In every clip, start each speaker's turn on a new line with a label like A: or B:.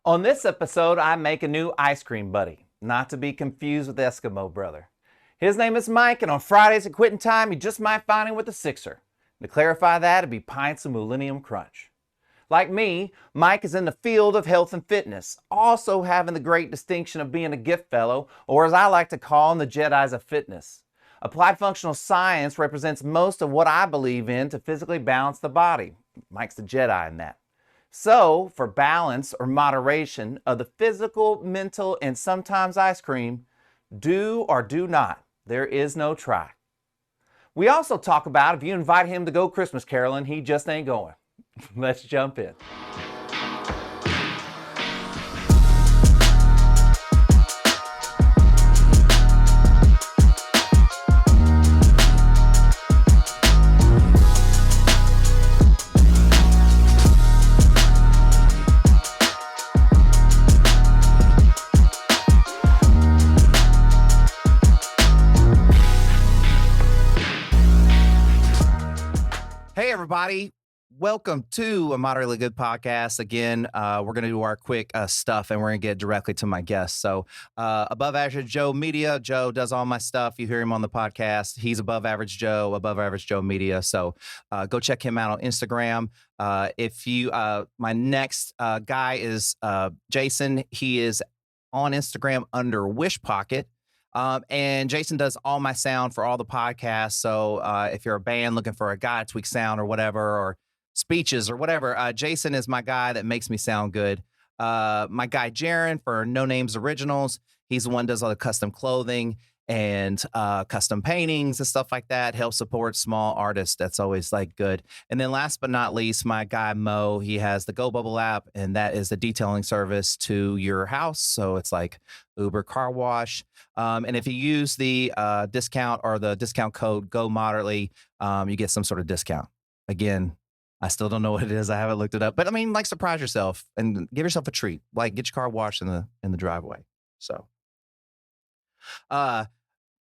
A: On this episode, I make a new ice cream buddy, not to be confused with Eskimo brother. His name is Mike, and on Fridays at quitting time, you just might find him with a sixer. To clarify that, it'd be pints of Moo-llenium Crunch. Like me, Mike is in the field of health and fitness, also having the great distinction of being a gift fellow, or as I like to call him, the Jedis of fitness. Applied functional science represents most of what I believe in to physically balance the body. Mike's the Jedi in that. So, for balance or moderation of the physical, mental, and sometimes ice cream, do or do not. There is no try. We also talk about if you invite him to go Christmas caroling, he just ain't going. Let's jump in.
B: Hey, everybody. Welcome to a Moderately Good podcast. Again, we're going to do our quick stuff, and we're going to get directly to my guest. So Above Average Joe Media. Joe does all my stuff. You hear him on the podcast. He's Above Average Joe Media. So go check him out on Instagram. My next guy is Jason. He is on Instagram under Wish Pocket. And Jason does all my sound for all the podcasts. So if you're a band looking for a guy to tweak sound or whatever, or speeches or whatever, Jason is my guy that makes me sound good. My guy Jaron for No Names Originals. He's the one who does all the custom clothing and custom paintings and stuff like that. Helps support small artists. That's always like good. And then last but not least, my guy Mo. He has the Go Bubble app, and that is the detailing service to your house. So it's like Uber car wash. And if you use the discount or the discount code Go Moderately, you get some sort of discount. Again, I still don't know what it is. I haven't looked it up, but I mean, like, surprise yourself and give yourself a treat. Like, get your car washed in the driveway. So,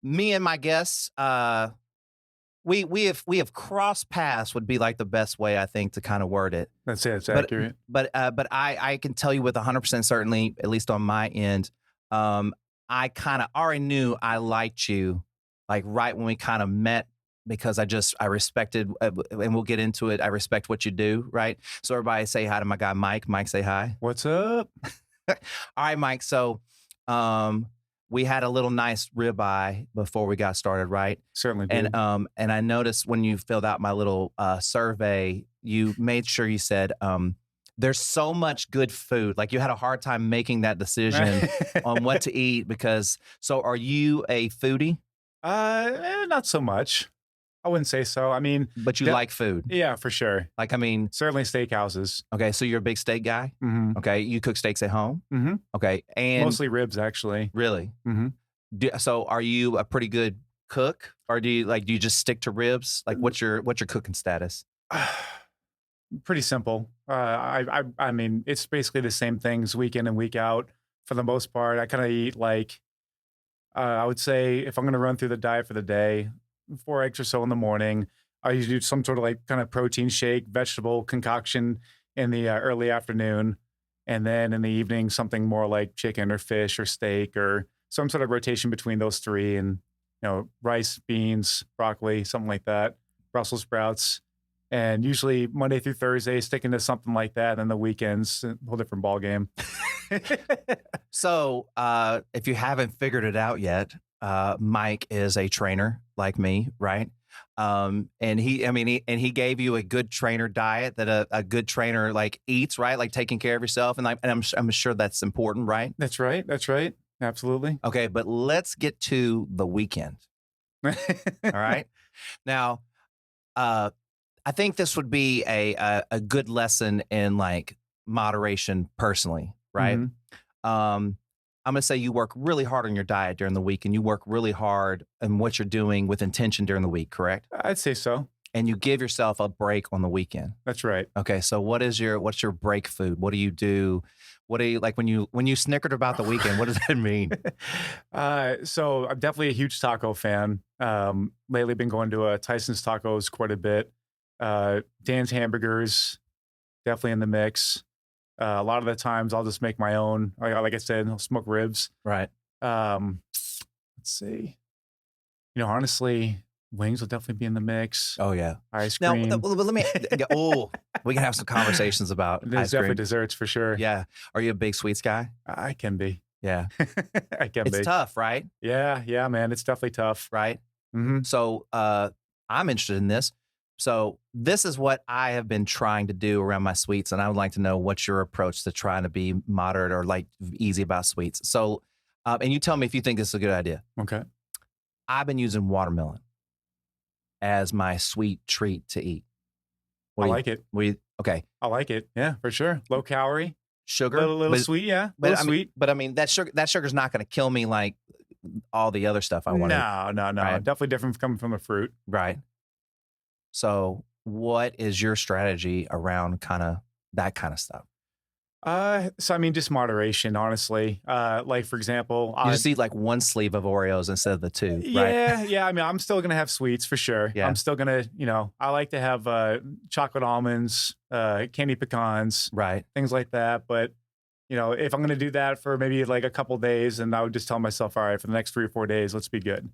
B: me and my guests, we have crossed paths would be like the best way, I think, to kind of word it.
C: That's it. It's accurate.
B: But I can tell you with 100% certainty, at least on my end, I kind of already knew I liked you, like right when we kind of met, because I respected, and we'll get into it. I respect what you do, right? So everybody say hi to my guy, Mike. Mike, say hi.
C: What's up?
B: All right, Mike. So we had a little nice ribeye before we got started, right?
C: Certainly did.
B: And I noticed when you filled out my little survey, you made sure you said, there's so much good food. Like, you had a hard time making that decision on what to eat so are you a foodie?
C: Not so much. I wouldn't say so. I mean,
B: but you like food.
C: Yeah, for sure.
B: Like, I mean,
C: certainly steakhouses.
B: Okay, so you're a big steak guy.
C: Mm-hmm.
B: Okay, you cook steaks at home.
C: Mm-hmm.
B: Okay, and
C: mostly ribs, actually.
B: Really?
C: Mm-hmm.
B: So, are you a pretty good cook, or do you just stick to ribs? Like, what's your cooking status?
C: Pretty simple. I mean, it's basically the same things week in and week out for the most part. I kind of eat like, I would say, if I'm going to run through the diet for the day, 4 eggs or so in the morning. I usually do some sort of like kind of protein shake, vegetable concoction in the early afternoon. And then in the evening, something more like chicken or fish or steak, or some sort of rotation between those three. And, rice, beans, broccoli, something like that, Brussels sprouts. And usually Monday through Thursday, sticking to something like that. And then the weekends, a whole different ball game.
B: So if you haven't figured it out yet, Mike is a trainer like me, right? And he gave you a good trainer diet that a good trainer like eats, right? Like taking care of yourself, and I'm sure that's important, right?
C: That's right. Absolutely.
B: Okay, but let's get to the weekend. All right. Now, I think this would be a good lesson in like moderation personally, right?
C: Mm-hmm.
B: I'm going to say you work really hard on your diet during the week, and you work really hard in what you're doing with intention during the week, correct?
C: I'd say so.
B: And you give yourself a break on the weekend.
C: That's right.
B: Okay, so what's your break food? What do you do? What do you like when you snickered about the weekend? What does that mean?
C: So I'm definitely a huge taco fan. Lately been going to Tyson's Tacos quite a bit. Dan's Hamburgers, definitely in the mix. A lot of the times I'll just make my own. Like I said, I'll smoke ribs.
B: Right.
C: Let's see. Honestly, wings will definitely be in the mix.
B: Oh yeah.
C: Ice
B: Now,
C: cream.
B: let me. Oh, we can have some conversations about
C: There's
B: ice
C: definitely
B: cream.
C: desserts for sure.
B: Yeah. Are you a big sweets guy?
C: I can be.
B: Yeah.
C: I can be.
B: It's tough, right?
C: Yeah, man. It's definitely tough.
B: Right.
C: Mm-hmm.
B: So I'm interested in this. So this is what I have been trying to do around my sweets, and I would like to know what's your approach to trying to be moderate or like easy about sweets. So, and you tell me if you think this is a good idea.
C: Okay.
B: I've been using watermelon as my sweet treat to eat.
C: I like it.
B: Okay.
C: I like it. Yeah, for sure. Low calorie,
B: Sugar,
C: little sweet. Yeah,
B: but
C: little sweet.
B: I mean that sugar's not going to kill me like all the other stuff I want.
C: No.
B: Right?
C: Definitely different coming from a fruit.
B: Right. So, what is your strategy around that kind of stuff?
C: So I mean, just moderation, honestly. Like for example,
B: You just eat like one sleeve of Oreos instead of the two,
C: yeah,
B: right?
C: yeah. I mean, I'm still gonna have sweets for sure.
B: Yeah.
C: I'm still gonna, I like to have chocolate almonds, candy pecans,
B: Right.
C: things like that. But if I'm gonna do that for maybe like a couple days, and I would just tell myself, all right, for the next 3 or 4 days, let's be good.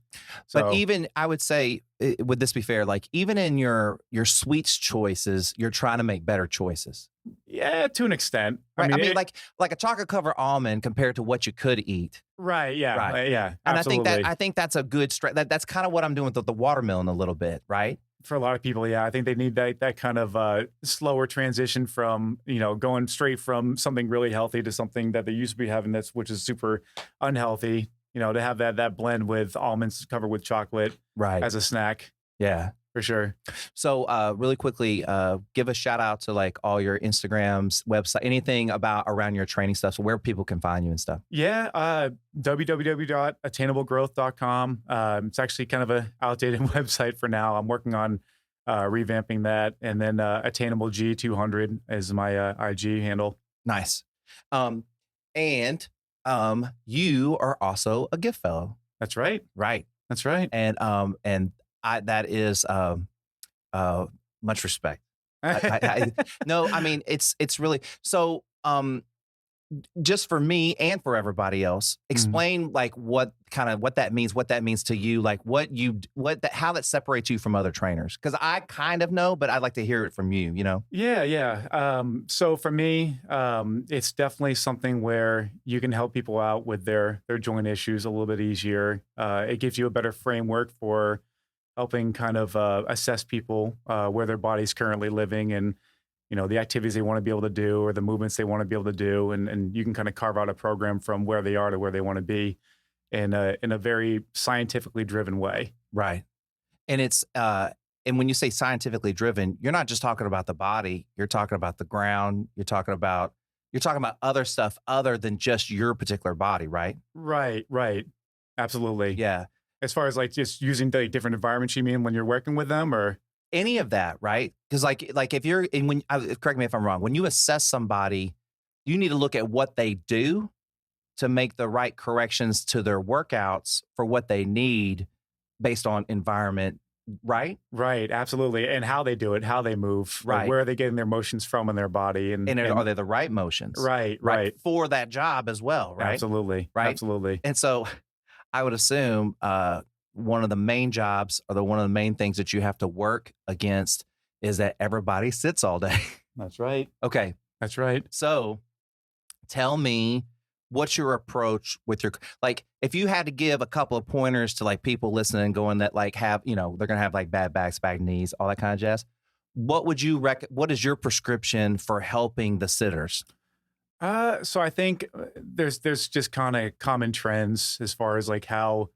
C: So,
B: But even I would say, would this be fair? Like even in your sweets choices, you're trying to make better choices.
C: yeah, to an extent.
B: Right. I mean, like a chocolate covered almond compared to what you could eat.
C: right, yeah,
B: Right.
C: yeah.
B: And
C: Absolutely.
B: I think that's a good that's kind of what I'm doing with the watermelon a little bit, right?
C: For a lot of people, yeah, I think they need that kind of slower transition from going straight from something really healthy to something that they used to be having which is super unhealthy. To have that blend with almonds covered with chocolate
B: Right.
C: as a snack
B: Yeah.
C: for sure.
B: So really quickly, give a shout out to like all your Instagrams, website, anything around your training stuff. So where people can find you and stuff.
C: Yeah, www.attainablegrowth.com. It's actually kind of a outdated website for now. I'm working on revamping that, and then AttainableG200 is my IG handle.
B: Nice. And you are also a gift fellow.
C: That's right.
B: Right.
C: That's right.
B: And that is much respect. No, I mean it's really so. Just for me and for everybody else, explain like what that means to you, like how that separates you from other trainers. Because I kind of know, but I'd like to hear it from you.
C: Yeah. So for me, it's definitely something where you can help people out with their joint issues a little bit easier. It gives you a better framework for helping kind of assess people where their body's currently living and the activities they want to be able to do or the movements they want to be able to do. And you can kind of carve out a program from where they are to where they want to be in a very scientifically driven way.
B: Right. And it's, and when you say scientifically driven, you're not just talking about the body, you're talking about the ground, you're talking about other stuff other than just your particular body, right?
C: Right. Absolutely.
B: Yeah.
C: As far as like just using the different environments, you mean when you're working with them or?
B: Any of that, right? Because like if you're correct me if I'm wrong, when you assess somebody, you need to look at what they do to make the right corrections to their workouts for what they need based on environment, right?
C: Right, absolutely. And how they do it, how they move,
B: Right.
C: Like where are they getting their motions from in their body, and
B: Are they the right motions?
C: right
B: For that job as well, right?
C: Absolutely,
B: Right?
C: absolutely.
B: And so I would assume one of the main jobs or one of the main things that you have to work against is that everybody sits all day.
C: That's right.
B: Okay.
C: That's right.
B: So tell me, what's your approach with like, if you had to give a couple of pointers to like people listening going that like have, they're going to have like bad backs, bad knees, all that kind of jazz. What would you what is your prescription for helping the sitters?
C: So I think there's just kind of common trends as far as like how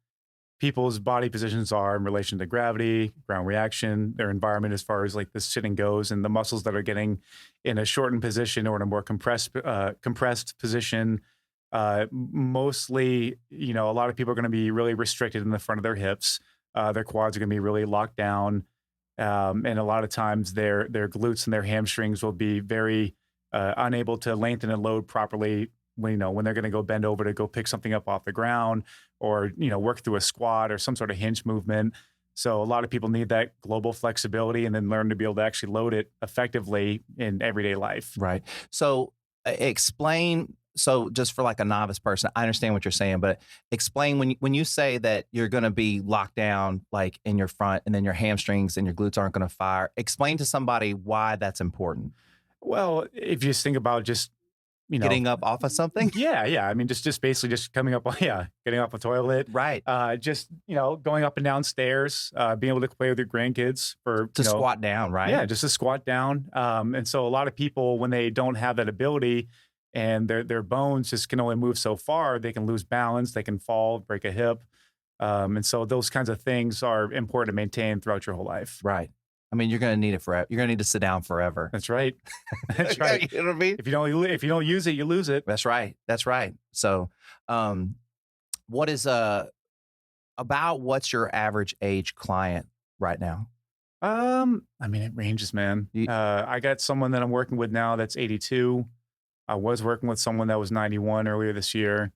C: people's body positions are in relation to gravity, ground reaction, their environment as far as like the sitting goes, and the muscles that are getting in a shortened position or in a more compressed position. Mostly, a lot of people are going to be really restricted in the front of their hips. Their quads are going to be really locked down. And a lot of times their glutes and their hamstrings will be very unable to lengthen and load properly when they're going to go bend over to go pick something up off the ground or, work through a squat or some sort of hinge movement. So a lot of people need that global flexibility and then learn to be able to actually load it effectively in everyday life.
B: Right. So explain. So just for like a novice person, I understand what you're saying, but explain when you say that you're going to be locked down like in your front and then your hamstrings and your glutes aren't going to fire. Explain to somebody why that's important.
C: Well, if you just think about just,
B: Getting up off of something.
C: yeah. I mean, just basically just coming up, getting off a toilet.
B: Right.
C: Just, going up and down stairs, being able to play with your grandkids
B: To squat down, right?
C: Yeah, just to squat down. And so a lot of people, when they don't have that ability and their bones just can only move so far, they can lose balance, they can fall, break a hip. And so those kinds of things are important to maintain throughout your whole life.
B: Right. I mean, you're going to need it forever. You're going to need to sit down forever.
C: That's right. That's right.
B: You know what I mean?
C: If you don't use it, you lose it.
B: That's right. That's right. So, what is about what's your average age client right now?
C: I mean, it ranges, man. I got someone that I'm working with now that's 82. I was working with someone that was 91 earlier this year.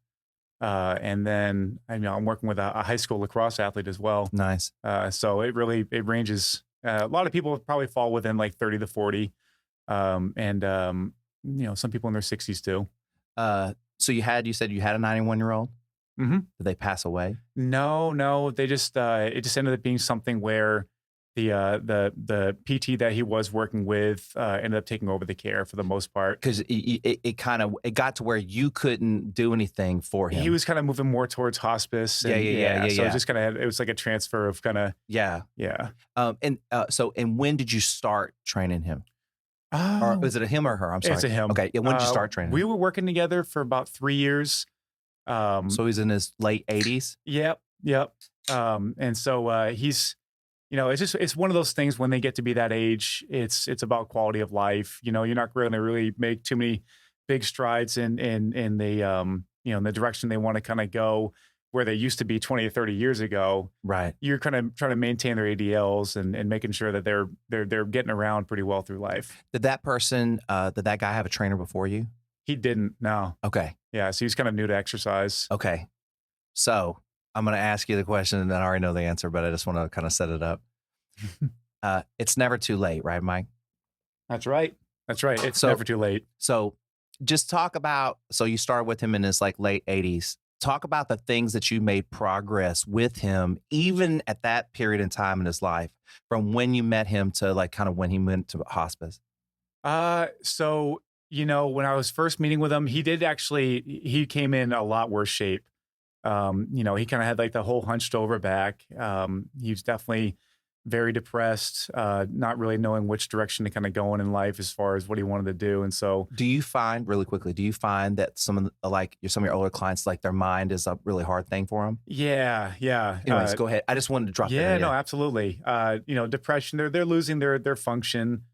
C: And then I'm working with a high school lacrosse athlete as well.
B: Nice.
C: So it ranges. A lot of people probably fall within like 30 to 40. And some people in their 60s too.
B: So you said you had a 91-year-old?
C: Mm-hmm.
B: Did they pass away?
C: No. They just, it just ended up being something where the PT that he was working with ended up taking over the care for the most part.
B: Because it got to where you couldn't do anything for him.
C: He was kind of moving more towards hospice. And, So it just kind of it was like a transfer of kind of
B: yeah. And when did you start training him? Or is it a him or her? I'm sorry.
C: It's a him.
B: Okay. Yeah, when did you start training?
C: We were working together for about 3 years.
B: So he's in his late 80s.
C: Yep. And so he's. It's one of those things when they get to be that age, it's about quality of life. You're not going to really make too many big strides in the in the direction they want to kind of go where they used to be 20 or 30 years ago.
B: Right.
C: You're kind of trying to maintain their ADLs and making sure that they're getting around pretty well through life.
B: Did that guy have a trainer before you?
C: He didn't. No.
B: Okay.
C: Yeah. So he's kind of new to exercise.
B: Okay. So I'm going to ask you the question and I already know the answer, but I just want to kind of set it up. It's never too late, right, Mike?
C: That's right. It's never too late.
B: So just talk about, so you started with him in his like late 80s. Talk about the things that you made progress with him, even at that period in time in his life, from when you met him to like kind of when he went to hospice.
C: So, when I was first meeting with him, he came in a lot worse shape. He kind of had like the whole hunched over back. He was definitely very depressed, not really knowing which direction to kind of go in life as far as what he wanted to do. And so
B: do you find that some of your older clients, like their mind is a really hard thing for them?
C: Yeah.
B: Anyways, go ahead. I just wanted to drop that in.
C: Yeah, no, absolutely. Depression, they're losing their function.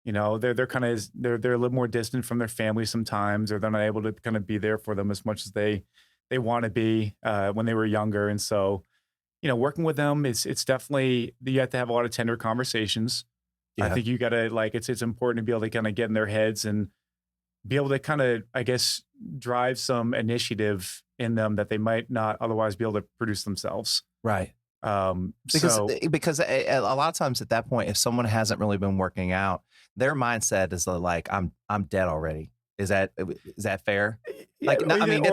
C: They're a little more distant from their family sometimes, or they're not able to kind of be there for them as much as they want to be when they were younger. And so, working with them, it's definitely, you have to have a lot of tender conversations. Yeah. I think you got to it's important to be able to kind of get in their heads and be able to kind of, I guess, drive some initiative in them that they might not otherwise be able to produce themselves.
B: Right. Because a lot of times at that point, if someone hasn't really been working out, their mindset is like, I'm dead already. Is that fair?
C: Moving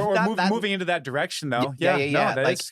C: into that direction though. Yeah. It's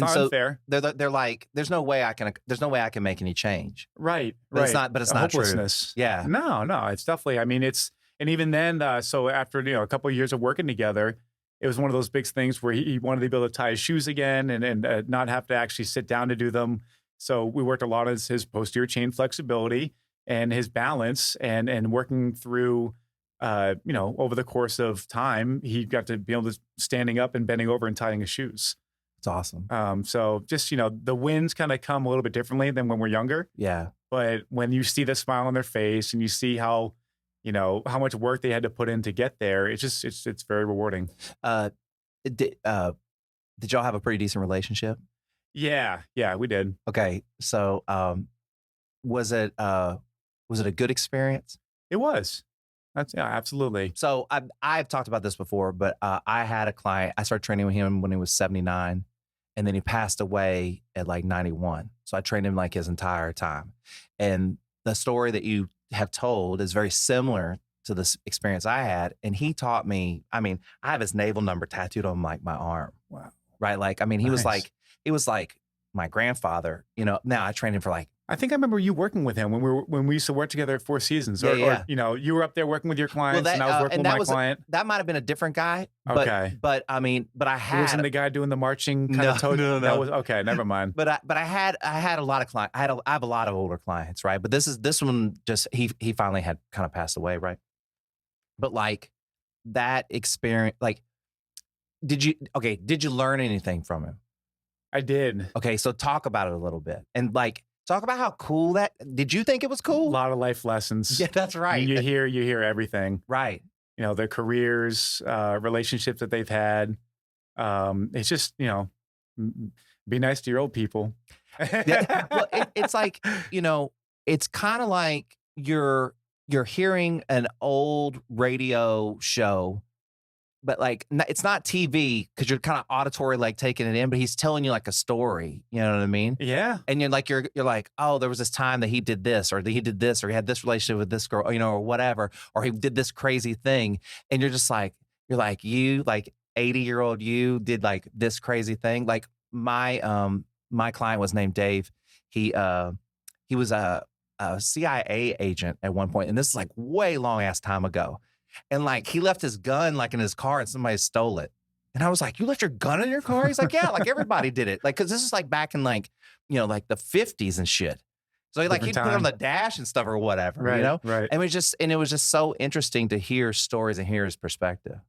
C: not unfair.
B: They're like, there's no way I can make any change.
C: Right.
B: But it's not true. Yeah.
C: No. It's definitely. I mean, and even then. So after a couple of years of working together, it was one of those big things where he wanted to be able to tie his shoes again and not have to actually sit down to do them. So we worked a lot on his posterior chain flexibility and his balance and working through. Over the course of time, he got to be able to standing up and bending over and tying his shoes.
B: It's awesome.
C: So just, the wins kind of come a little bit differently than when we're younger.
B: Yeah.
C: But when you see the smile on their face and you see how much work they had to put in to get there, it's very rewarding.
B: Did y'all have a pretty decent relationship?
C: Yeah, we did.
B: Okay. So, was it a good experience?
C: It was. Absolutely.
B: So I've talked about this before, but I had a client. I started training with him when he was 79, and then he passed away at like 91. So I trained him like his entire time. And the story that you have told is very similar to this experience I had. And he taught me, I mean, I have his naval number tattooed on like my arm.
C: Wow.
B: Right. Like, I mean, he
C: Nice.
B: was like my grandfather, you know. Now I trained him for like,
C: I think I remember you working with him when we used to work together at Four Seasons.
B: Yeah,
C: Or,
B: yeah.
C: you know, you were up there working with your clients, and I was working
B: and
C: with
B: that
C: my client.
B: that might have been a different guy. But,
C: Okay.
B: But I mean, but I
C: It
B: had,
C: wasn't the guy doing the marching kind
B: No,
C: of toe.
B: no.
C: That was okay. Never mind.
B: but I had a lot of clients. I have a lot of older clients, right? But this one just, he finally had kind of passed away, right? But like that experience, like, did you learn anything from him?
C: I did.
B: Okay, so talk about it a little bit, and like talk about how cool did you think it was
C: A
B: cool?
C: lot of life lessons.
B: Yeah, that's right.
C: You hear everything.
B: Right.
C: You know, their careers, relationships that they've had. It's just, you know, be nice to your old people.
B: Yeah, well, it's like, you know, it's kind of like you're hearing an old radio show, but like it's not TV because you're kind of auditory, like taking it in. But he's telling you like a story. You know what I mean?
C: Yeah.
B: And you're like, oh, there was this time that he did this, or he did this, or he had this relationship with this girl, you know, or whatever, or he did this crazy thing, and you're just like, you like 80-year-old you did like this crazy thing. Like my client was named Dave. He was a CIA agent at one point, and this is like way long ass time ago. And like he left his gun like in his car, and somebody stole it. And I was like, "You left your gun in your car?" He's like, "Yeah, like everybody did it." Like, because this is like back in like, you know, like the 50s and shit. So like he'd put it on the dash and stuff or whatever,
C: Right.
B: you know.
C: Right.
B: And it was just so interesting to hear stories and hear his perspective.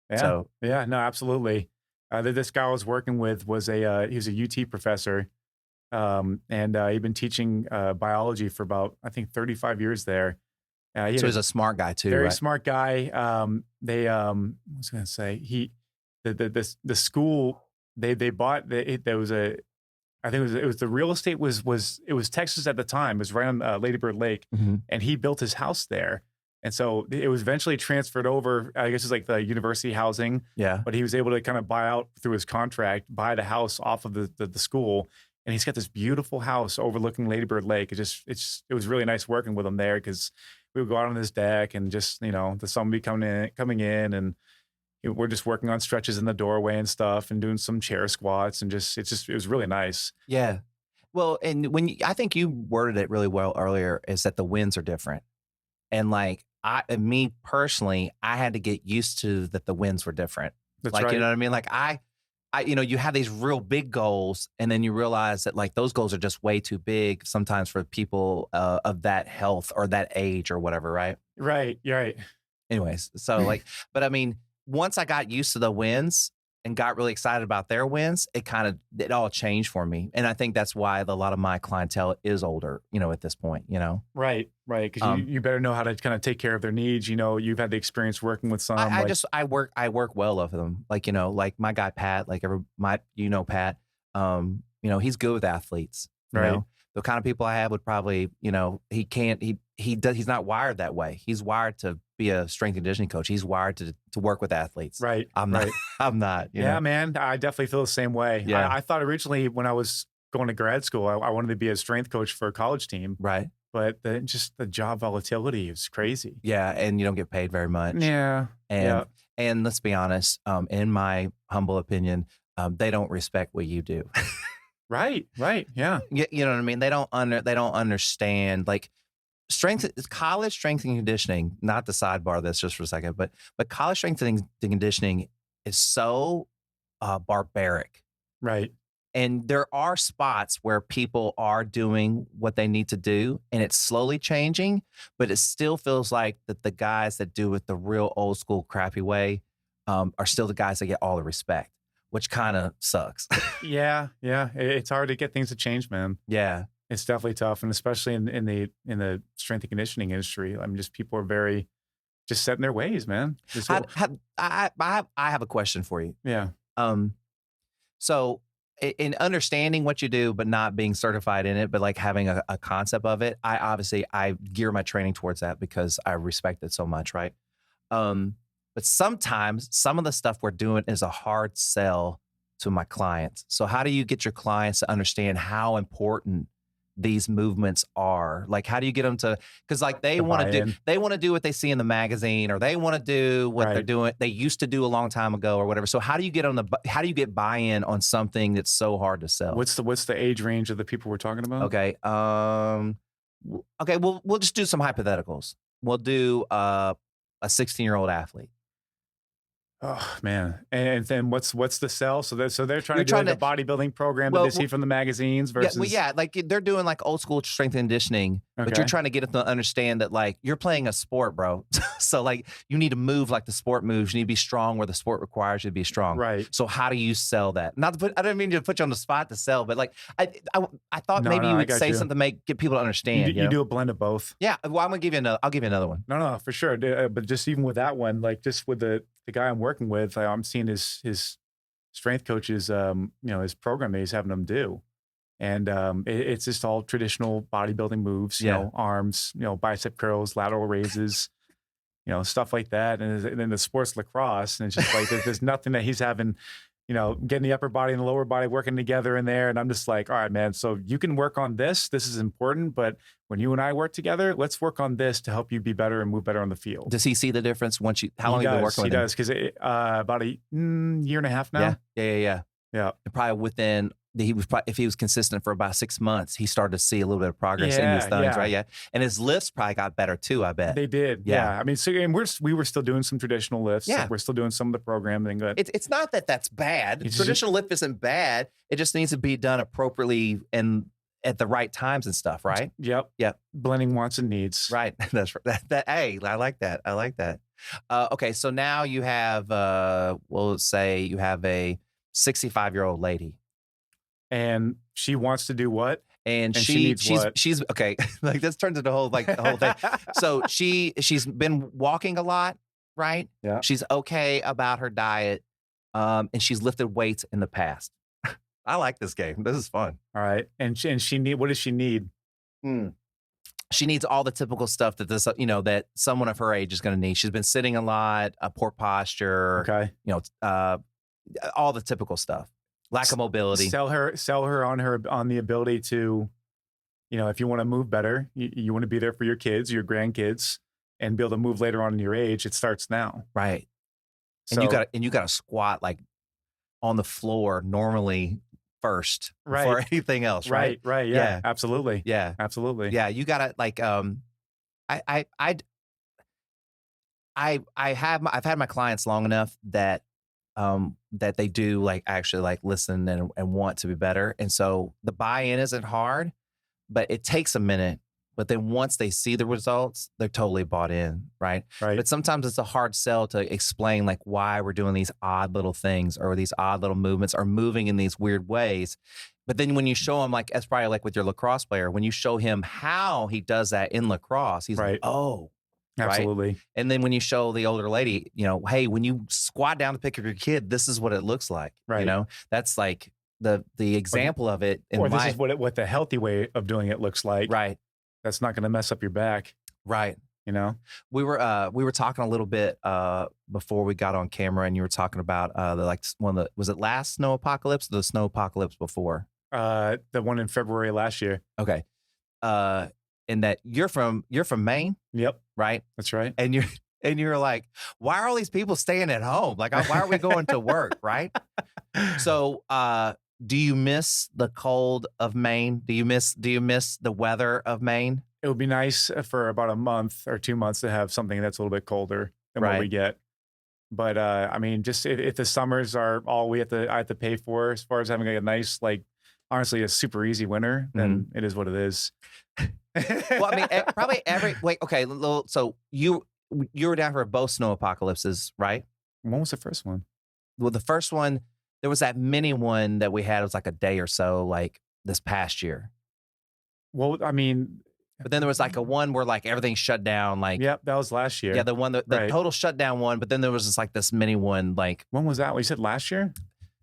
C: Yeah.
B: So
C: Yeah. No, absolutely. This guy I was working with was he was a UT professor, and he'd been teaching biology for about, I think, 35 years there.
B: so he's a smart guy too,
C: very
B: right?
C: smart guy. What was I going to say? The school they bought. There was I think it was the real estate it was Texas at the time. It was right on Lady Bird Lake,
B: Mhm.
C: and he built his house there. And so it was eventually transferred over. I guess it's like the university housing,
B: Yeah.
C: but he was able to kind of buy out through his contract, buy the house off of the school. And he's got this beautiful house overlooking Lady Bird Lake. It was really nice working with him there because we would go out on this deck and just, you know, the sun would be coming in, and we're just working on stretches in the doorway and stuff and doing some chair squats, and it was really nice.
B: Yeah. Well, and I think you worded it really well earlier, is that the winds are different. And like me personally, I had to get used to that the winds were different.
C: That's
B: like,
C: right.
B: you know what I mean? Like you know, you have these real big goals, and then you realize that like those goals are just way too big sometimes for people of that health or that age or whatever, right?
C: Right. Right.
B: Anyways, so like, but I mean, once I got used to the wins and got really excited about their wins, it all changed for me. And I think that's why a lot of my clientele is older, you know, at this point, you know?
C: Right. Right. Because you better know how to kind of take care of their needs. You know, you've had the experience working with some.
B: I work well with them. Like, you know, like my guy, Pat, like Pat, you know, he's good with athletes, you
C: Right.
B: know? The kind of people I have would probably, you know, he's not wired that way. He's wired to be a strength and conditioning coach. He's wired to work with athletes.
C: Right.
B: I'm not,
C: Right.
B: I'm not, you
C: Yeah,
B: know?
C: man. I definitely feel the same way.
B: Yeah.
C: I thought originally when I was going to grad school, I wanted to be a strength coach for a college team,
B: Right.
C: but just the job volatility is crazy.
B: Yeah. And you don't get paid very much.
C: Yeah.
B: And let's be honest, in my humble opinion, they don't respect what you do.
C: Right. Right. Yeah.
B: You know what I mean? They don't understand like college strength and conditioning, not the sidebar of this just for a second, but college strength and conditioning is so barbaric.
C: Right.
B: And there are spots where people are doing what they need to do, and it's slowly changing, but it still feels like that the guys that do it the real old school crappy way are still the guys that get all the respect, which kind of sucks.
C: Yeah. Yeah. It's hard to get things to change, man.
B: Yeah.
C: It's definitely tough. And especially in the strength and conditioning industry, I mean, just people are very just set in their ways, man.
B: I have a question for you.
C: Yeah.
B: So in understanding what you do, but not being certified in it, but like having a concept of it, I gear my training towards that because I respect it so much, right? But sometimes some of the stuff we're doing is a hard sell to my clients. So how do you get your clients to understand how important these movements are? Like, how do you get them to, because like they want to do what they see in the magazine, or they want to do what they're doing, they used to do a long time ago or whatever. So how do you get buy-in on something that's so hard to sell?
C: What's the age range of the people we're talking about?
B: Okay. Okay. We'll just do some hypotheticals. We'll do a 16-year-old athlete.
C: Oh man! And then what's the sell? So they're trying to do like a bodybuilding program that they see from the magazines versus
B: like they're doing like old school strength and conditioning, but you're trying to get them to understand that like you're playing a sport, bro. So like you need to move like the sport moves. You need to be strong where the sport requires you to be strong.
C: Right.
B: So how do you sell that? Not to put, I don't mean to put you on the spot to sell, but like I thought maybe you would say something to get people to understand.
C: You do a blend of both.
B: Yeah. Well, I'll give you another one.
C: No, for sure. But just even with that one, like just with the guy I'm working with, I'm seeing his strength coaches, his program that he's having them do. And it's just all traditional bodybuilding moves, you know, arms, bicep curls, lateral raises, stuff like that. And then the sports lacrosse. And it's just like, there's nothing that he's having, getting the upper body and the lower body working together in there. And I'm just like, all right, man, so you can work on this. This is important. But when you and I work together, let's work on this to help you be better and move better on the field.
B: Does he see the difference how long have you been working with him?
C: He does, because about a year and a half now.
B: Yeah.
C: And
B: probably if he was consistent for about 6 months, he started to see a little bit of progress in his things, right? Yeah. And his lifts probably got better too, I bet.
C: They did. Yeah. I mean, so and we were still doing some traditional lifts.
B: Yeah.
C: We're still doing some of the programming.
B: It's not that that's bad. Traditional lift isn't bad. It just needs to be done appropriately and at the right times and stuff, right?
C: Yep. Blending wants and needs.
B: Right. That's that. Hey, I like that. Okay. So now you have, we'll say you have a 65-year-old lady.
C: And she wants to do what?
B: And
C: she's
B: okay. Like this turns into the whole thing. So she's been walking a lot, right?
C: Yeah.
B: She's okay about her diet. And she's lifted weights in the past. I like this game. This is fun.
C: All right. And what does she need?
B: She needs all the typical stuff that that someone of her age is going to need. She's been sitting a lot, poor posture.
C: Okay.
B: All the typical stuff. Lack of mobility.
C: Sell her on the ability to, if you want to move better, you want to be there for your kids, your grandkids, and be able to move later on in your age. It starts now,
B: right?
C: So,
B: and you got to squat like on the floor normally first before anything else, right?
C: Right. Yeah. Absolutely.
B: Yeah.
C: Absolutely.
B: Yeah. You got to like I've had my clients long enough that they do like actually like listen and want to be better. And so the buy-in isn't hard, but it takes a minute. But then once they see the results, they're totally bought in, right? But sometimes it's a hard sell to explain like why we're doing these odd little things or these odd little movements or moving in these weird ways. But then when you show them, like, that's probably like with your lacrosse player, when you show him how he does that in lacrosse, he's like, oh,
C: absolutely.
B: Right? And then when you show the older lady, hey, when you squat down to pick up your kid, this is what it looks like.
C: Right.
B: That's like the example of it.
C: This is what the healthy way of doing it looks like.
B: Right.
C: That's not going to mess up your back.
B: Right.
C: We
B: were talking a little bit before we got on camera, and you were talking about was it last snow apocalypse or the snow apocalypse before?
C: The one in February last year.
B: Okay. And that you're from Maine?
C: Yep.
B: Right?
C: That's right.
B: And you're like, why are all these people staying at home? Like, why are we going to work? Right? So, do you miss the cold of Maine? Do you miss the weather of Maine?
C: It would be nice for about a month or 2 months to have something that's a little bit colder than what we get. But I mean, just if the summers are all I have to pay for, as far as having a nice, like, honestly, a super easy winter, then it is what it is.
B: Well, I mean, probably okay. So you were down for both snow apocalypses, right?
C: When was the first one?
B: Well, the first one, there was that mini one that we had. It was like a day or so, like this past year.
C: Well, I mean,
B: but then there was like a one where like everything shut down. Like,
C: yep, that was last year.
B: Yeah, the one the total shutdown one. But then there was just like this mini one. Like,
C: when was that? You said last year.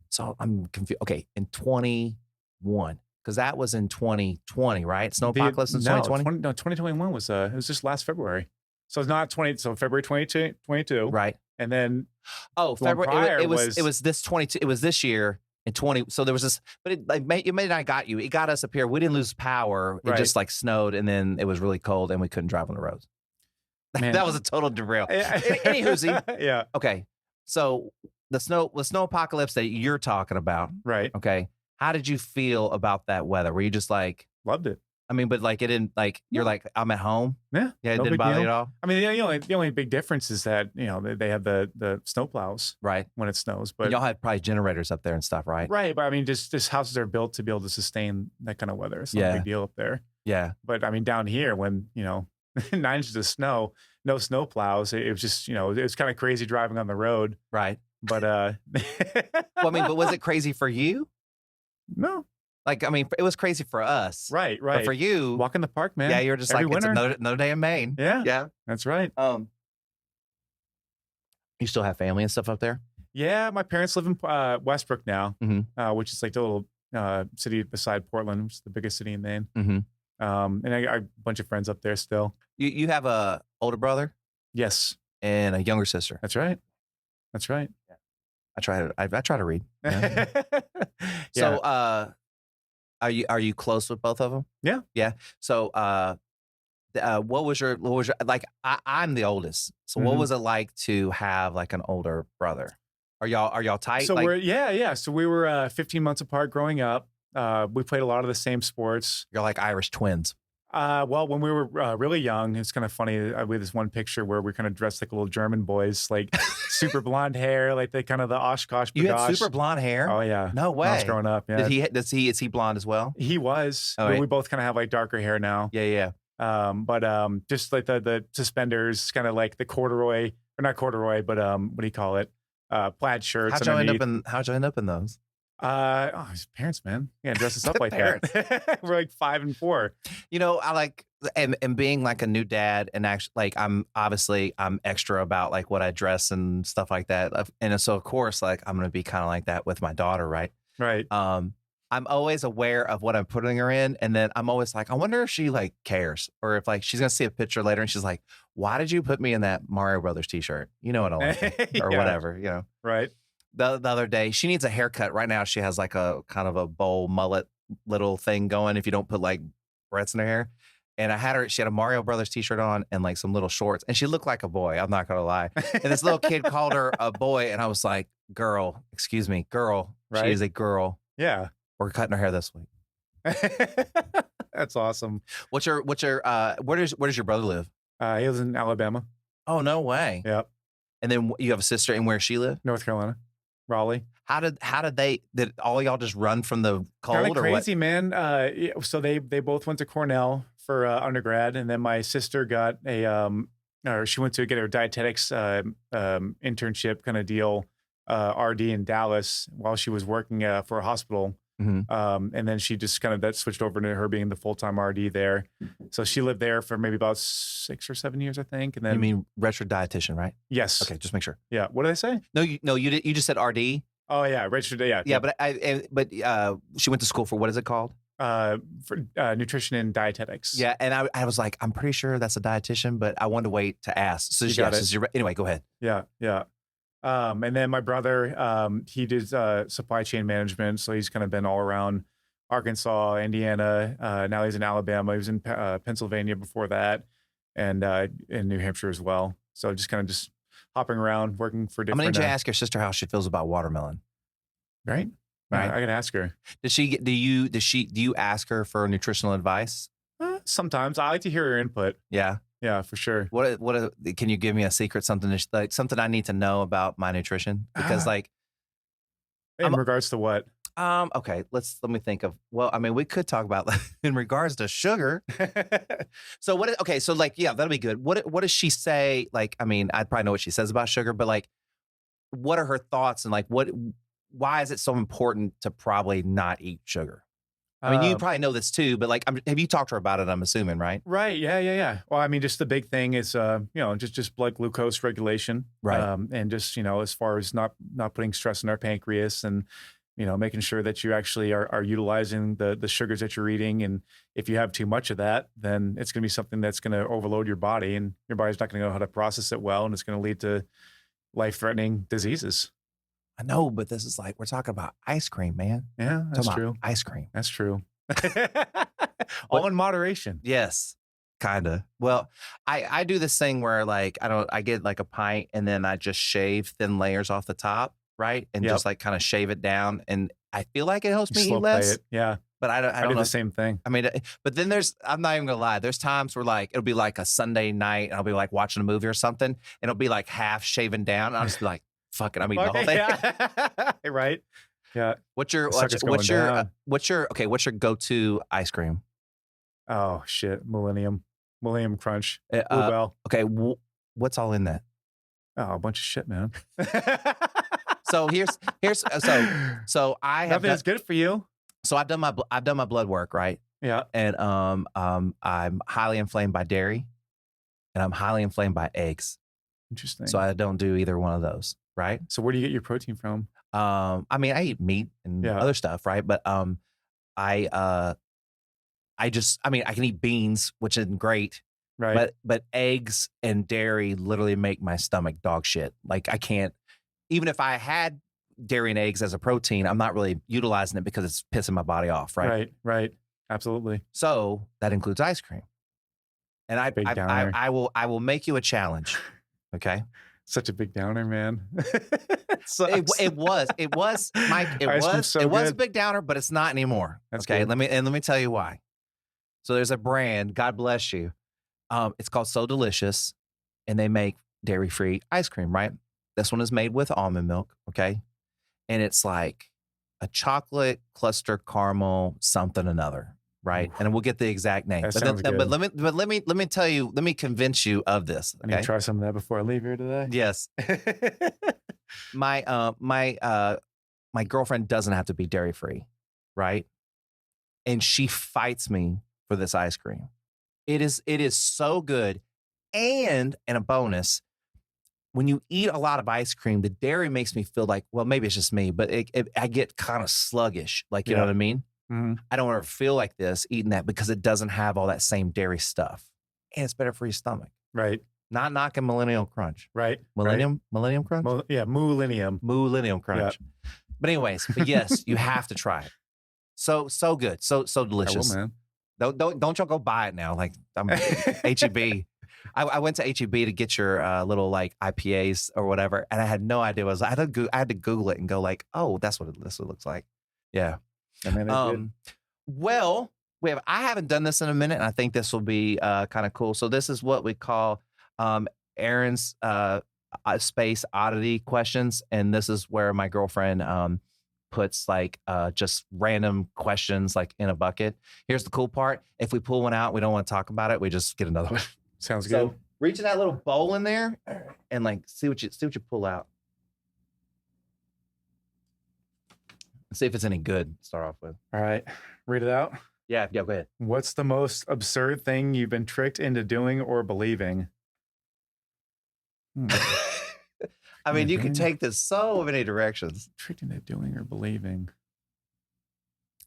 B: So I'm confused. Okay, in 21, because that was in 2020, right? Snow apocalypse in 2020.
C: No, 2021 was it was just last February. So it's not 20. So February 22,
B: right?
C: And then
B: February. It was this 22. It was this year In 20, so there was this, but it may not got you. It got us up here. We didn't lose power. It
C: Right.
B: just like snowed, and then it was really cold, and we couldn't drive on the roads.
C: Man.
B: That was a total derail.
C: Yeah.
B: Any hoozy.
C: Yeah.
B: Okay, so the snow apocalypse that you're talking about.
C: Right.
B: Okay, how did you feel about that weather? Were you just like,
C: Loved it.
B: I mean, but like it didn't like you're
C: No.
B: like I'm at home.
C: Yeah.
B: Yeah, it
C: no
B: didn't
C: big
B: bother
C: deal.
B: you at all.
C: I mean, the only big difference is that, they have the snow plows
B: Right.
C: when it snows.
B: But
C: But
B: y'all had probably generators up there and stuff, right?
C: right. But I mean, just houses are built to be able to sustain that kind of weather. It's not
B: Yeah.
C: a big deal up there.
B: Yeah.
C: But I mean, down here, when, 9 inches of snow, no snow plows, it was just, it was kind of crazy driving on the road.
B: Right.
C: But,
B: Well, I mean, but was it crazy for you?
C: no.
B: Like, I mean, it was crazy for us.
C: Right.
B: But for you,
C: Walk in the park, man.
B: yeah, you're just
C: Every
B: like,
C: winter.
B: it's another day in Maine.
C: Yeah.
B: Yeah.
C: That's right.
B: You still have family and stuff up there?
C: Yeah. My parents live in Westbrook now,
B: Mhm.
C: which is like the little city beside Portland, which is the biggest city in Maine.
B: Mhm.
C: And I got a bunch of friends up there still.
B: You have a older brother
C: Yes.
B: and a younger sister.
C: That's right. That's right.
B: I try to read.
C: Yeah.
B: So, are you close with both of them?
C: Yeah.
B: Yeah. So, what was your like? I'm the oldest. So, what
C: Mhm.
B: was it like to have like an older brother? Are y'all tight?
C: So
B: Like,
C: yeah. So we were 15 months apart growing up. We played a lot of the same sports.
B: you're like Irish twins.
C: Well, when we were really young, it's kind of funny. We had this one picture where we kind of dressed like little German boys, like super blonde hair, like the kind of the Oshkosh.
B: You had
C: bagosh.
B: super blonde hair.
C: Oh yeah.
B: No
C: When I was
B: way.
C: growing up. Yeah.
B: Is he blonde as well?
C: He was.
B: Oh,
C: But
B: right.
C: we both kind of have like darker hair now.
B: Yeah.
C: But just like the suspenders, kind of like the corduroy, or not corduroy, but what do you call it? Plaid shirts.
B: How'd you
C: underneath.
B: end up in those?
C: His parents, man. Yeah, dress us up
B: The
C: like that. We're like 5 and 4.
B: I like and being like a new dad, and actually like I'm extra about like what I dress and stuff like that. And so of course like I'm gonna be kind of like that with my daughter, right?
C: Right.
B: I'm always aware of what I'm putting her in, and then I'm always like, I wonder if she like cares, or if like she's gonna see a picture later and she's like, why did you put me in that Mario Brothers t-shirt? You know what I like, or
C: Yeah.
B: whatever,
C: Right.
B: The other day, she needs a haircut. Right now, she has like a kind of a bowl mullet little thing going if you don't put like barrettes in her hair. And she had a Mario Brothers t-shirt on and like some little shorts, and she looked like a boy. I'm not gonna lie. And this little kid called her a boy, and I was like, girl, excuse me, girl. She
C: Right.
B: is a girl.
C: Yeah.
B: We're cutting her hair this week.
C: That's awesome.
B: Where does your brother live?
C: He lives in Alabama.
B: Oh, no way.
C: Yep.
B: And then you have a sister, and where she live?
C: North Carolina. Raleigh.
B: How did all y'all just run from the cold
C: Kind of
B: or what?
C: crazy, man. So they both went to Cornell for undergrad, and then my sister got or she went to get her dietetics internship kind of deal, RD in Dallas while she was working for a hospital.
B: Mhm.
C: And then she just kind of that switched over to her being the full-time RD there. So she lived there for maybe about 6 or 7 years, I think. And then
B: You mean retro dietitian, right?
C: yes,
B: Okay, just make sure.
C: yeah. What did I say?
B: No, you did. You just said RD.
C: Oh yeah, registered. Yeah,
B: Yeah, but she went to school for what is it called?
C: for nutrition and dietetics.
B: Yeah, and I was like, I'm pretty sure that's a dietitian, but I wanted to wait to ask. So
C: You
B: yeah,
C: got it.
B: since anyway, go ahead.
C: Yeah. And then my brother, he did supply chain management, so he's kind of been all around Arkansas, Indiana. Now he's in Alabama. He was in Pennsylvania before that, and in New Hampshire as well. So just kind of just hopping around, working for
B: I'm
C: different.
B: gonna need you to ask your sister how she feels about watermelon.
C: Right.
B: Right.
C: I gotta ask her.
B: Do you ask her for nutritional advice?
C: Sometimes I like to hear her input.
B: Yeah.
C: Yeah, for sure.
B: What can you give me a secret, something like something I need to know about my nutrition? Because like
C: In regards to what?
B: okay, let me think of, well, I mean, we could talk about in regards to sugar. So so like, yeah, that'll be good. What does she say? Like, I mean, I'd probably know what she says about sugar, but like, what are her thoughts, and like, why is it so important to probably not eat sugar? I mean, you probably know this too, but like, have you talked to her about it? I'm assuming, right?
C: Right. Yeah. Well, I mean, just the big thing is, just blood glucose regulation.
B: Right.
C: And just, as far as not putting stress on our pancreas, and, making sure that you actually are utilizing the sugars that you're eating. And if you have too much of that, then it's going to be something that's going to overload your body, and your body's not going to know how to process it well. And it's going to lead to life-threatening diseases.
B: I know, but this is like, we're talking about ice cream, man.
C: Yeah, that's
B: Talking
C: true.
B: about ice cream.
C: That's true. All in moderation.
B: Yes, kind of. Well, I do this thing where like, I get like a pint and then I just shave thin layers off the top, right? And
C: Yep.
B: just like kind of shave it down. And I feel like it helps me eat
C: Slow play
B: less,
C: it. Yeah.
B: but I
C: I
B: don't
C: do
B: know.
C: the same thing.
B: I mean, but then I'm not even gonna lie. There's times where like, it'll be like a Sunday night and I'll be like watching a movie or something and it'll be like half shaven down. And I'll just be like, fuck it, I'm eating the whole thing.
C: Yeah. Right. Yeah.
B: What's your go-to ice cream?
C: Oh shit. Moo-llenium Crunch.
B: Uh,
C: Bluebell.
B: Okay, what's all in that?
C: Oh, a bunch of shit, man.
B: So so I have
C: Nothing is good for you.
B: so I've done my blood work, right?
C: Yeah.
B: And I'm highly inflamed by dairy, and I'm highly inflamed by eggs.
C: Interesting.
B: So I don't do either one of those, right?
C: So where do you get your protein from?
B: I mean, I eat meat and
C: Yeah.
B: other stuff, right? But I can eat beans, which isn't great.
C: Right.
B: But eggs and dairy literally make my stomach dog shit. Like I can't, even if I had dairy and eggs as a protein, I'm not really utilizing it because it's pissing my body off, right?
C: Right. Absolutely.
B: So that includes ice cream. And
C: Big downer.
B: I will make you a challenge. Okay.
C: Such a big downer, man.
B: It was Mike.
C: Ice cream's so
B: It was a
C: good.
B: big downer, but it's not anymore.
C: That's
B: okay.
C: good.
B: Let me tell you why. So there's a brand, God bless you. It's called So Delicious, and they make dairy-free ice cream, right? This one is made with almond milk, okay? And it's like a chocolate cluster caramel something another, right? And we'll get the exact name.
C: That
B: But,
C: sounds good.
B: let me tell you, let me convince you of this.
C: I need to
B: Okay.
C: try some of that before I leave here today.
B: Yes. My girlfriend doesn't have to be dairy-free, right? And she fights me for this ice cream. It is so good. And a bonus, when you eat a lot of ice cream, the dairy makes me feel like, well, maybe it's just me, but I get kind of sluggish. Like, you know
C: Yeah.
B: what I mean?
C: Mhm.
B: I don't ever feel like this eating that because it doesn't have all that same dairy stuff. And it's better for your stomach.
C: Right.
B: Not knocking Millennial Crunch.
C: Right.
B: Millennium Crunch?
C: Yeah. Moo-llenium.
B: Moo-llenium Crunch. But anyways, but yes, you have to try it. So good. So
C: I
B: delicious.
C: will, man.
B: Don't y'all go buy it now. Like I'm HEB. I went to HEB to get your little like IPAs or whatever, and I had no idea what it was. I had to Google it and go like, oh, that's what this looks like. Yeah.
C: I mean, they're good.
B: Well, I haven't done this in a minute, and I think this will be kind of cool. So this is what we call Aaron's space oddity questions, and this is where my girlfriend puts like just random questions like in a bucket. Here's the cool part: if we pull one out, we don't want to talk about it. We just get another one.
C: Sounds
B: So
C: good.
B: reach in that little bowl in there and like see what you pull out. See if it's any good to start off with.
C: All right. Read it out.
B: Yeah, go ahead.
C: What's the most absurd thing you've been tricked into doing or believing?
B: I mean, you can
C: Mhm.
B: take this so many directions.
C: Tricked into doing or believing.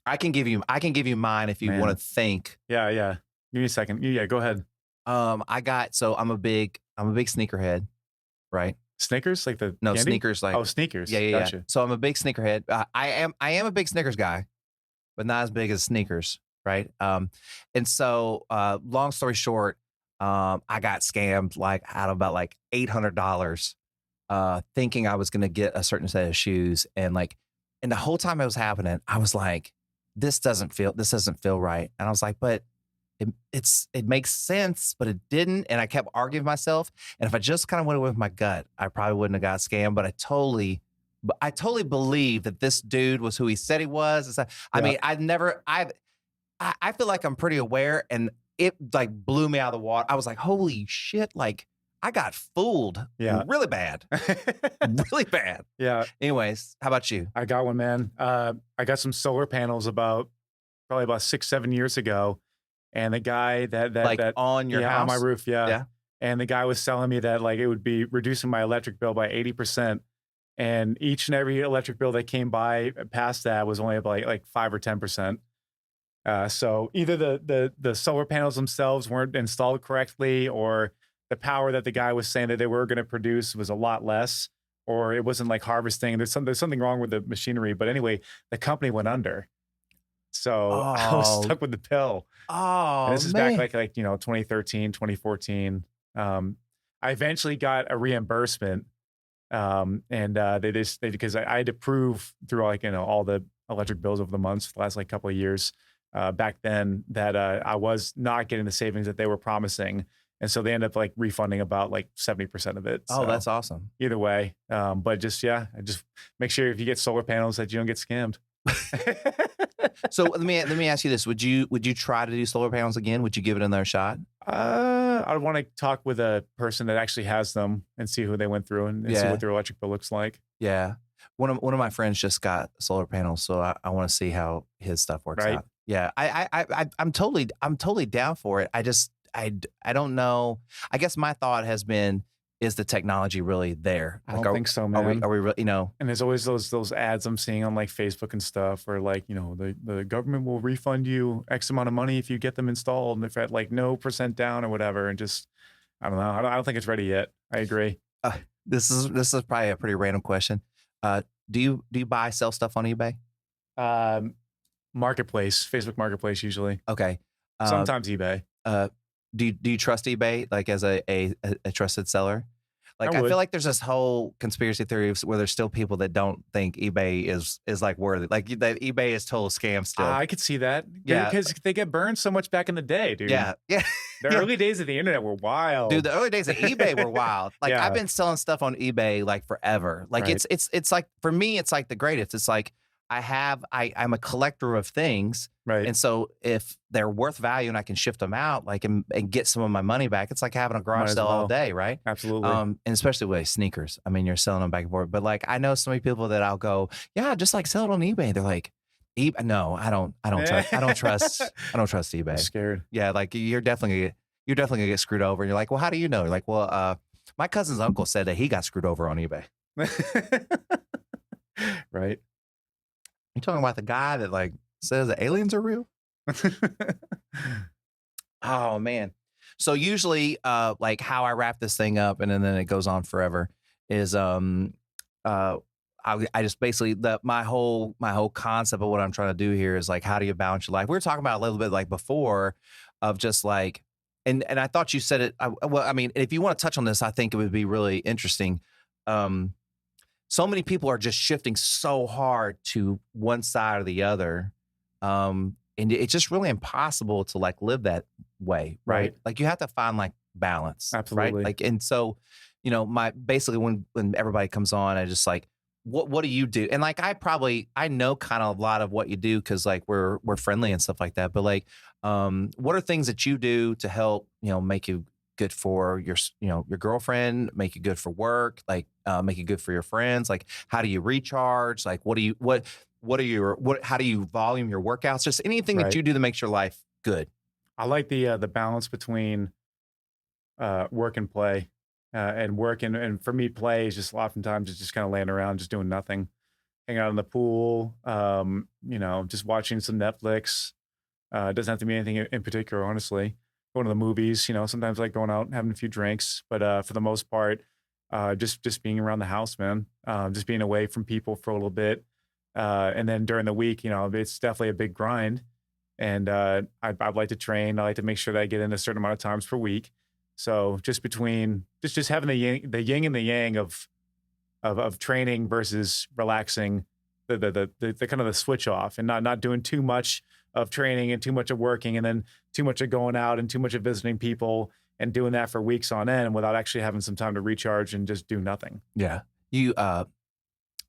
B: I can give you mine if you
C: Man.
B: want to think.
C: Yeah. Give me a second. Yeah. Go ahead.
B: I'm a big sneakerhead, right?
C: Snickers, like the
B: No,
C: candy?
B: sneakers like
C: Oh, sneakers.
B: yeah.
C: Gotcha.
B: So I'm a big sneakerhead. I am a big Snickers guy, but not as big as sneakers, right? And so long story short, I got scammed like out of about like $800, thinking I was gonna get a certain set of shoes, and the whole time it was happening, I was like, this doesn't feel right, and I was like, but it makes sense, but it didn't. And I kept arguing with myself. And if I just kind of went with my gut, I probably wouldn't have got scammed. But I totally believe that this dude was who he said he was. I mean, I feel like I'm pretty aware, and it like blew me out of the water. I was like, holy shit. Like I got fooled.
C: Yeah.
B: Really bad. Really bad.
C: Yeah.
B: Anyways, how about you?
C: I got one, man. I got some solar panels probably about 6-7 years ago. And the guy that
B: on your house?
C: on my roof,
B: Yeah.
C: And the guy was telling me that like it would be reducing my electric bill by 80%. And each and every electric bill that came by past that was only about like 5 or 10%. So either the solar panels themselves weren't installed correctly, or the power that the guy was saying that they were going to produce was a lot less. or it wasn't like harvesting. There's something wrong with the machinery. But anyway, the company went under. So I was stuck with the pill. And this is back like 2013, 2014. I eventually got a reimbursement. Because I had to prove through all the electric bills over the months for the last couple of years back then that I was not getting the savings that they were promising. And so they end up refunding about 70% of it.
B: Oh,
C: So
B: that's awesome.
C: either way. But just make sure if you get solar panels that you don't get scammed.
B: So let me ask you this: Would you try to do solar panels again? Would you give it another shot?
C: I want to talk with a person that actually has them and see who they went through and see what their electric bill looks like.
B: Yeah, one of my friends just got solar panels, so I want to see how his stuff works out. Yeah, I'm totally down for it. I don't know. I guess my thought has been, is the technology really there?
C: I don't think so, man.
B: Are we really,
C: And there's always those ads I'm seeing on Facebook and stuff where the government will refund you X amount of money if you get them installed, and if at no % down or whatever, and just I don't know. I don't think it's ready yet. I agree.
B: This is probably a pretty random question. Do you buy, sell stuff on eBay?
C: Marketplace, Facebook Marketplace usually.
B: Okay.
C: Sometimes eBay.
B: Do you trust eBay as a trusted seller? I feel like there's this whole conspiracy theory where there's still people that don't think eBay is worthy. That eBay is total scam still.
C: I could see that.
B: Yeah.
C: Because they get burned so much back in the day, dude.
B: Yeah.
C: The early days of the internet were wild.
B: Dude, the early days of eBay were wild.
C: Yeah.
B: I've been selling stuff on eBay forever.
C: Right.
B: It's for me, it's the greatest. It's I'm a collector of things.
C: Right.
B: And so if they're worth value and I can shift them out, and get some of my money back, it's like having a garage sale all day, right?
C: Absolutely.
B: And especially with sneakers. I mean, you're selling them back and forth. But I know so many people that I'll go, yeah, just sell it on eBay. They're like, no, I don't trust eBay.
C: I'm scared.
B: Yeah, you're definitely gonna get screwed over. And you're like, well, how do you know? You're like, well, my cousin's uncle said that he got screwed over on eBay.
C: Right.
B: You talking about the guy that says that aliens are real? Oh man. So usually how I wrap this thing up and then it goes on forever is I just basically my whole concept of what I'm trying to do here is how do you balance your life? We were talking about a little bit before of just and I thought you said it if you want to touch on this, I think it would be really interesting. So many people are just shifting so hard to one side or the other. And it's just really impossible to live that way. Right. You have to find balance.
C: Absolutely.
B: Right. And so, basically when everybody comes on, I just what do you do? And I know kind of a lot of what you do because we're friendly and stuff like that. But what are things that you do to help, make you good for your girlfriend, make you good for work, make you good for your friends? How do you recharge? How do you volume your workouts? Just anything that you do that makes your life good.
C: I like the balance between work and play. And work and for me, play is just oftentimes it's just kind of laying around, just doing nothing, hanging out in the pool, just watching some Netflix. It doesn't have to be anything in particular, honestly. Going to the movies, sometimes going out and having a few drinks, but for the most part, just being around the house, man. Just being away from people for a little bit, and then during the week, it's definitely a big grind. And I'd like to train. I like to make sure that I get in a certain amount of times per week. So just between just having the yin and the yang of training versus relaxing, the kind of the switch off, and not doing too much of training and too much of working and then too much of going out and too much of visiting people and doing that for weeks on end without actually having some time to recharge and just do nothing.
B: Yeah. You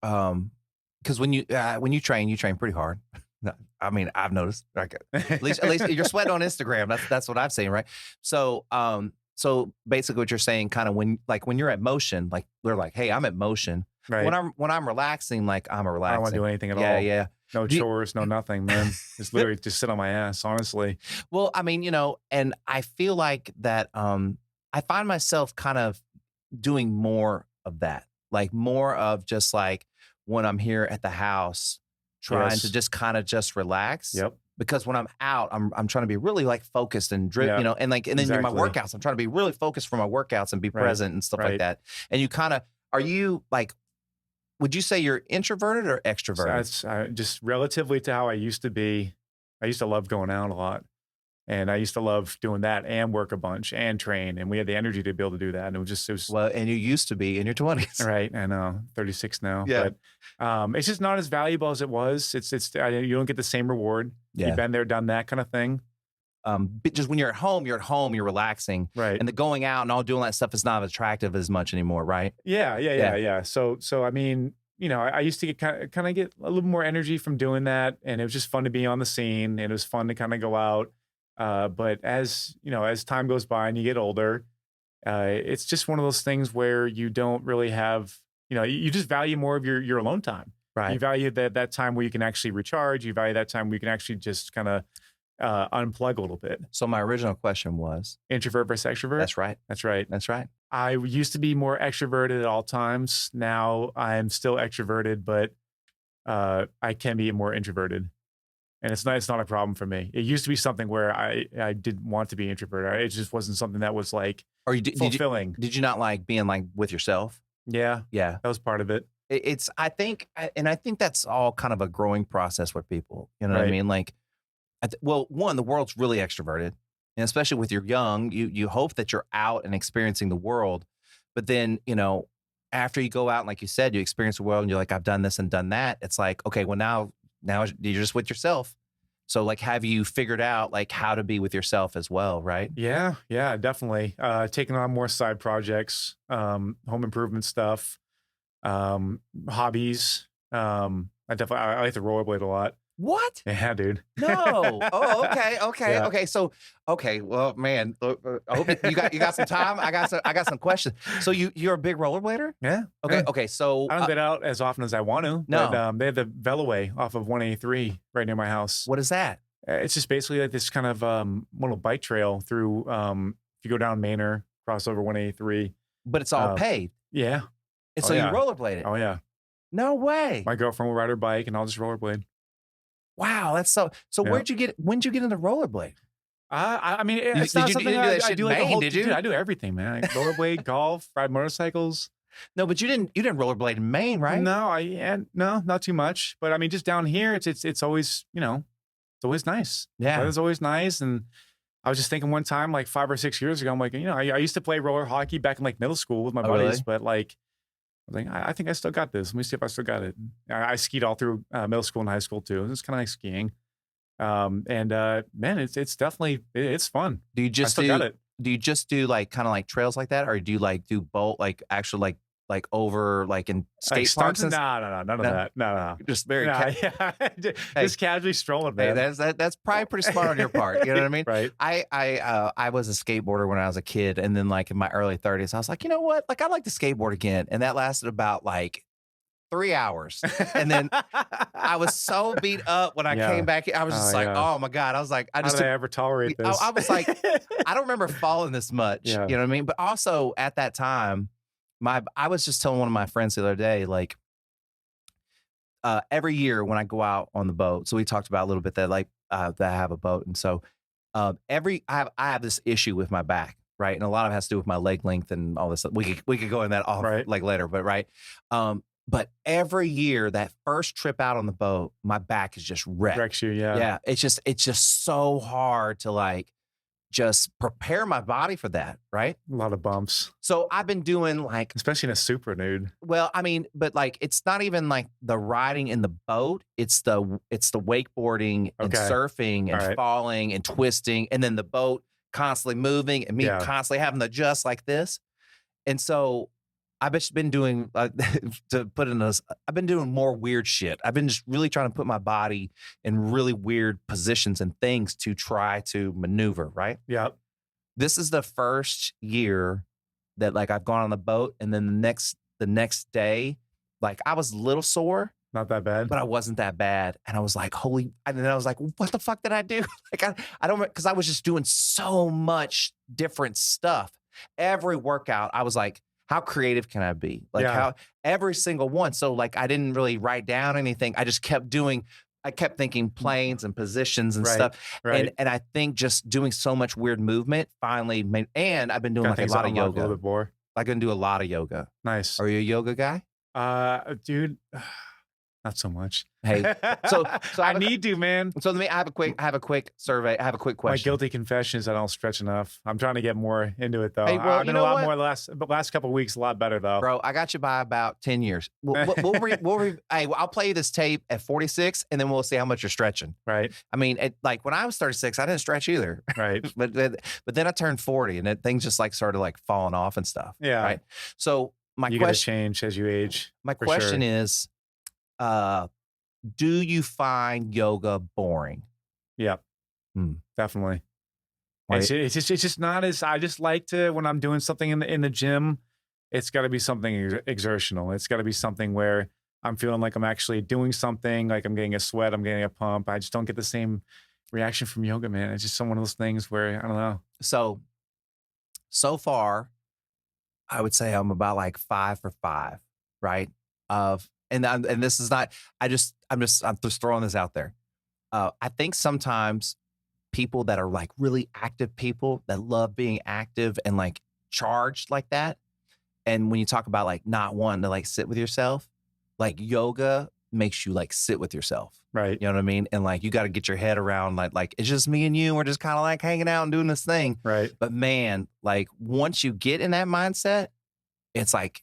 B: because when you train pretty hard. I mean, I've noticed. At least you're sweating on Instagram. That's what I've seen, right? So so basically what you're saying, kind of when you're at motion, we're hey, I'm at motion.
C: Right.
B: When I'm relaxing, I'm relaxing.
C: I don't want to do anything at all.
B: Yeah.
C: No chores, no nothing, man. Just literally just sit on my ass, honestly.
B: Well, I mean, and I feel that I find myself kind of doing more of that, more of just when I'm here at the house, trying to just kind of just relax.
C: Yep.
B: Because when I'm out, I'm trying to be really focused and driven, and then in my workouts, I'm trying to be really focused for my workouts and be present and stuff like that. And you kind of, are you would you say you're introverted or
C: So
B: extroverted?
C: that's just relatively to how I used to be. I used to love going out a lot. And I used to love doing that and work a bunch and train. And we had the energy to be able to do that. And it was
B: Well, and you used to be in your 20s.
C: right. I know, 36 now.
B: Yeah.
C: But it's just not as valuable as it was. You don't get the same reward.
B: Yeah.
C: You've been there, done that kind of thing.
B: But just when you're at home, you're relaxing.
C: Right.
B: And the going out and all doing that stuff is not attractive as much anymore, right?
C: Yeah. So I mean, I used to get kind of get a little more energy from doing that. And it was just fun to be on the scene. And it was fun to kind of go out. But as time goes by and you get older, it's just one of those things where you don't really have, you just value more of your alone time.
B: Right.
C: You value that time where you can actually recharge. You value that time where you can actually just kind of unplug a little bit.
B: So my original question was
C: Introvert versus extrovert.
B: That's right.
C: That's right.
B: That's right.
C: I used to be more extroverted at all times. Now I'm still extroverted, but I can be more introverted. And it's not a problem for me. It used to be something where I didn't want to be introverted. It just wasn't something that was like
B: Or
C: fulfilling.
B: Did you not like being like with yourself?
C: Yeah,
B: Yeah.
C: that was part of it.
B: I think that's all kind of a growing process with people. You know what I
C: Right.
B: mean? Like, well, one, the world's really extroverted, and especially with you're young, you hope that you're out and experiencing the world. But then, after you go out, and like you said, you experience the world and you're like, I've done this and done that. It's like, okay, well now you're just with yourself. So like, have you figured out like how to be with yourself as well? Right.
C: Yeah, definitely. Taking on more side projects, home improvement stuff, hobbies. I like to rollerblade a lot.
B: What?
C: Yeah, dude.
B: No. Oh, okay.
C: Yeah.
B: Okay. So, okay. Well, man, I hope you got some time. I got some questions. So you're a big rollerblader?
C: Yeah.
B: Okay.
C: yeah.
B: Okay. So
C: I don't get out as often as I want to.
B: No.
C: But, they have the Veloway off of 183 right near my house.
B: what is that?
C: It's just basically like this kind of little bike trail through. If you go down Manor, cross over 183.
B: But it's all
C: Uh,
B: paved.
C: Yeah.
B: And
C: oh,
B: so
C: yeah.
B: you rollerblade it.
C: Oh yeah.
B: No way.
C: My girlfriend will ride her bike, and I'll just rollerblade.
B: Wow. That's so. So
C: Yeah.
B: when'd you get into rollerblade?
C: I mean, it's
B: did
C: not
B: you-
C: something
B: you didn't do that
C: I
B: shit
C: do
B: in
C: like a
B: Maine,
C: whole.
B: did you?
C: Dude, I do everything, man. I rollerblade, golf, ride motorcycles.
B: No, but you didn't rollerblade in Maine, right?
C: No, not too much. But I mean, just down here, it's always it's always nice.
B: Yeah.
C: Weather's always nice. And I was just thinking one time, like 5 or 6 years ago, I'm like, I used to play roller hockey back in like middle school with my
B: Oh,
C: buddies,
B: really?
C: but like, I was like, I think I still got this. Let me see if I still got it. I skied all through middle school and high school too. It's kind of like skiing. Man, it's definitely it's fun.
B: Do you
C: I
B: just
C: still got it.
B: do you just do like kind of like trails like that, or do you like do bolt like actually like over like in skate
C: Like
B: parks?
C: stunts?
B: And
C: No, none of
B: No?
C: that. No.
B: just very.
C: Nah,
B: Ca-
C: yeah. Just casually strolling,
B: hey,
C: man.
B: that's probably pretty smart on your part. You know what I mean?
C: Right.
B: I was a skateboarder when I was a kid, and then like in my early 30s, I was like, you know what? Like I'd like to skateboard again, and that lasted about like 3 hours, and then I was so beat up when I
C: Yeah.
B: came back. I was just
C: Oh,
B: like,
C: yeah.
B: oh my god! I was like, I
C: How
B: just
C: did I ever tolerate this?
B: I was like, I don't remember falling this much.
C: Yeah.
B: You know what I mean? But also at that time, I was just telling one of my friends the other day, like, every year when I go out on the boat, so we talked about a little bit that like that I have a boat, and so I have this issue with my back, right, and a lot of it has to do with my leg length and all this stuff. We could go in that off
C: Right.
B: like later, but right. But every year that first trip out on the boat, my back is just wrecked.
C: Wrecks you, yeah.
B: Yeah, it's just so hard to like just prepare my body for that, right?
C: A lot of bumps,
B: So I've been doing like,
C: especially in a super, dude.
B: well, I mean, but like it's not even like the riding in the boat, it's the wakeboarding and
C: Okay.
B: surfing and
C: All right.
B: falling and twisting, and then the boat constantly moving and me
C: Yeah.
B: constantly having to adjust like this. And so I've just been doing to put in this, I've been doing more weird shit. I've been just really trying to put my body in really weird positions and things to try to maneuver, right?
C: Yeah.
B: This is the first year that like I've gone on the boat, and then the next day, like I was a little sore,
C: Not that bad.
B: but I wasn't that bad. And I was like, and then I was like, what the fuck did I do? Like I don't, because I was just doing so much different stuff. Every workout, I was like, how creative can I be? Like
C: Yeah.
B: how every single one. So like I didn't really write down anything. I just kept doing. I kept thinking planes and positions and
C: Right,
B: stuff.
C: right.
B: And I think just doing so much weird movement finally made. And I've been doing
C: Got
B: like a
C: things
B: lot of
C: unlocked a little
B: yoga.
C: bit more.
B: I can do a lot of yoga.
C: Nice.
B: Are you a yoga guy?
C: Dude, not so much.
B: Hey, so
C: I need to, man.
B: So I have a quick survey. I have a quick
C: My
B: question.
C: guilty confession is I don't stretch enough. I'm trying to get more into it though.
B: Hey, well,
C: I've been a lot more the last couple of weeks, a lot better though.
B: Bro, I got you by about 10 years. Hey, I'll play you this tape at 46, and then we'll see how much you're stretching.
C: Right.
B: I mean, like when I was 36, I didn't stretch either.
C: Right.
B: but then I turned 40, and then things just like started like falling off and stuff.
C: Yeah.
B: Right. So
C: you gotta change as you age.
B: My question is, do you find yoga boring?
C: Yeah. Definitely. It's just not as, I just like to, when I'm doing something in the gym, it's got to be something exertional. It's got to be something where I'm feeling like I'm actually doing something, like I'm getting a sweat, I'm getting a pump. I just don't get the same reaction from yoga, man. It's just one of those things where, I don't know.
B: So far, I would say I'm about like 5 for 5, right? And this is not, I'm just throwing this out there. I think sometimes people that are like really active people that love being active and like charged like that. And when you talk about like not wanting to like sit with yourself, like yoga makes you like sit with yourself.
C: Right.
B: You know what I mean? And like, you got to get your head around like, it's just me and you. We're just kind of like hanging out and doing this thing.
C: Right.
B: But man, like once you get in that mindset, it's like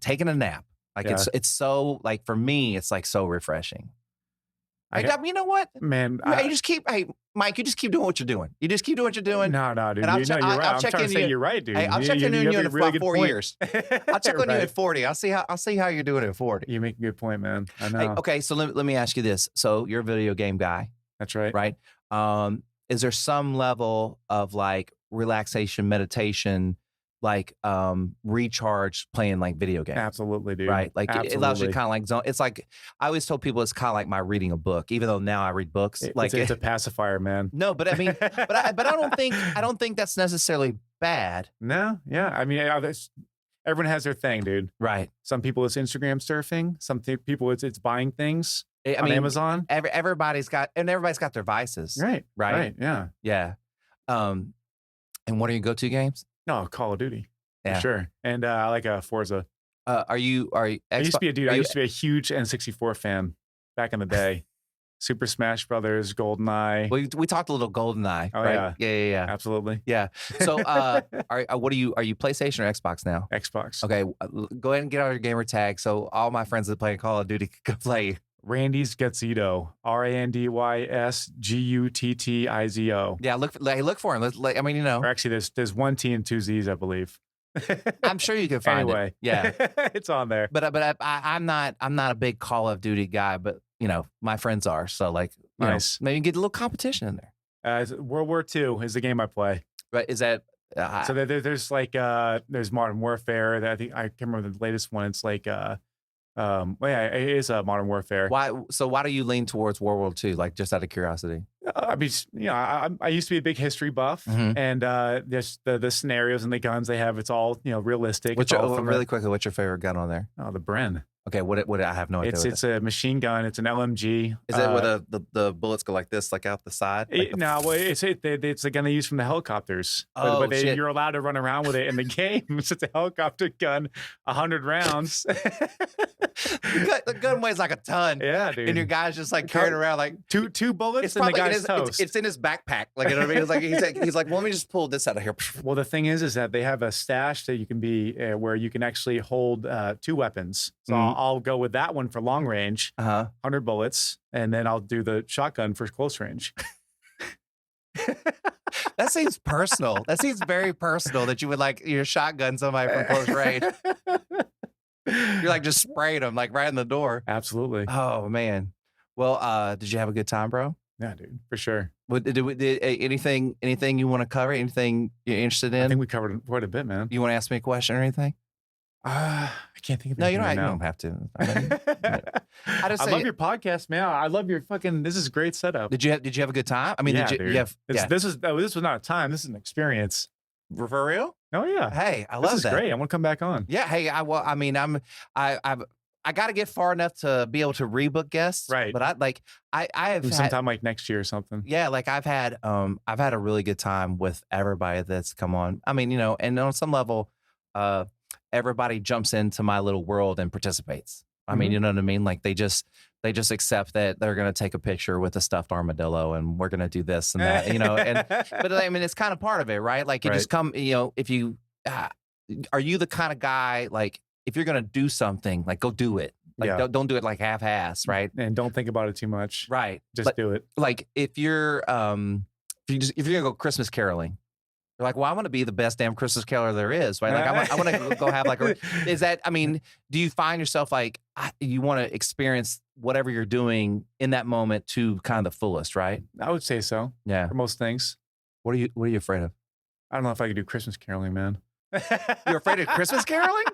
B: taking a nap. Like it's so like, for me, it's like so refreshing. You know what,
C: man?
B: Mike, you just keep doing what you're doing. You just keep doing what you're doing.
C: No, dude.
B: And
C: you're right.
B: I'll check in you.
C: You're right, dude.
B: Hey, I'll check in on you in about 4 years. I'll check on you at 40. I'll see how you're doing at 40.
C: You make a good point, man. I know.
B: Hey, okay, so let me ask you this. So you're a video game guy.
C: That's right.
B: Right. Is there some level of like relaxation, meditation, like recharge playing like video games?
C: Absolutely, dude.
B: Right. Like
C: Absolutely.
B: it allows you to kind of like zone. It's like, I always told people it's kind of like my reading a book, even though now I read books.
C: It's a pacifier, man.
B: No, but I mean, but I don't think that's necessarily bad.
C: No. Yeah. I mean, everyone has their thing, dude.
B: Right.
C: Some people it's Instagram surfing. Some people it's buying things on Amazon.
B: Everybody's got their vices.
C: Right. Yeah.
B: Yeah. And what are your go-to games?
C: No, Call of Duty. Yeah. For sure. And I like Forza.
B: Are you
C: I used to be a huge N64 fan back in the day. Super Smash Brothers, GoldenEye.
B: We talked a little GoldenEye.
C: Oh,
B: right? Yeah.
C: Absolutely.
B: Yeah. So are you PlayStation or Xbox now?
C: Xbox.
B: Okay. Go ahead and get out your gamer tag so all my friends that play Call of Duty can play.
C: Randy's Guttizo. RANDYSGUTTIZO.
B: Yeah, look for him.
C: Or actually, there's one T and two Z's, I believe.
B: I'm sure you can find it. Yeah,
C: it's on there.
B: But I'm not a big Call of Duty guy, but my friends are. So like,
C: nice.
B: Maybe get a little competition in there.
C: World War II is the game I play.
B: Right? Is that?
C: So there's like there's Modern Warfare. I can't remember the latest one. It's like it is Modern Warfare.
B: Why do you lean towards World War II? Like, just out of curiosity.
C: I mean, I used to be a big history buff, and there's the scenarios and the guns they have. It's all realistic.
B: Really quickly, what's your favorite gun on there?
C: Oh, the Bren.
B: Okay, what I have no idea.
C: It's a machine gun. It's an LMG.
B: Is it where the bullets go like this, like out the side?
C: It's the gun they use from the helicopters.
B: Oh, shit.
C: You're allowed to run around with it in the game. It's a helicopter gun, 100 rounds.
B: The gun weighs like a ton.
C: Yeah, dude.
B: And your guy's just like carrying around like
C: two bullets in the guy's toes.
B: It's in his backpack. Like, you know what I mean? It's like he's like, well, let me just pull this out of here.
C: Well, the thing is that they have a stash that you can be where you can actually hold 2 weapons. So I'll go with that one for long range, 100 bullets, and then I'll do the shotgun for close range.
B: That seems personal. That seems very personal that you would like your shotgun somebody from close range. You're like just spraying them like right in the door.
C: Absolutely.
B: Oh man. Well, did you have a good time, bro?
C: Yeah, dude, for sure.
B: Did anything you want to cover? Anything you're interested in?
C: I think we covered quite a bit, man.
B: You want to ask me a question or anything?
C: I can't think of
B: No,
C: anything.
B: You don't have to.
C: I love your podcast, man. I love your fucking. This is a great setup.
B: Did you have a good time? I mean,
C: yeah,
B: did you have?
C: This was not a time. This is an experience.
B: For real?
C: Oh yeah.
B: Hey, I love that.
C: This is great. I want to come back on.
B: Yeah. Hey, I got to get far enough to be able to rebook guests.
C: Right.
B: But I have
C: sometime like next year or something.
B: Yeah. Like I've had a really good time with everybody that's come on. I mean, and on some level, everybody jumps into my little world and participates. I mean, you know what I mean? Like they just accept that they're going to take a picture with a stuffed armadillo and we're going to do this and that, you know, but I mean, it's kind of part of it, right? Like you just come, you know, if you, are you the kind of guy, like if you're going to do something, like go do it. Like don't do it like half-ass, right?
C: And don't think about it too much.
B: Right.
C: Just do it.
B: Like if you're going to go Christmas caroling, you're like, well, I want to be the best damn Christmas caroler there is, right? Like I want to go have like is that, I mean, do you find yourself like, you want to experience whatever you're doing in that moment to kind of the fullest, right?
C: I would say so.
B: Yeah.
C: For most things.
B: What are you afraid of?
C: I don't know if I could do Christmas caroling, man.
B: You're afraid of Christmas caroling?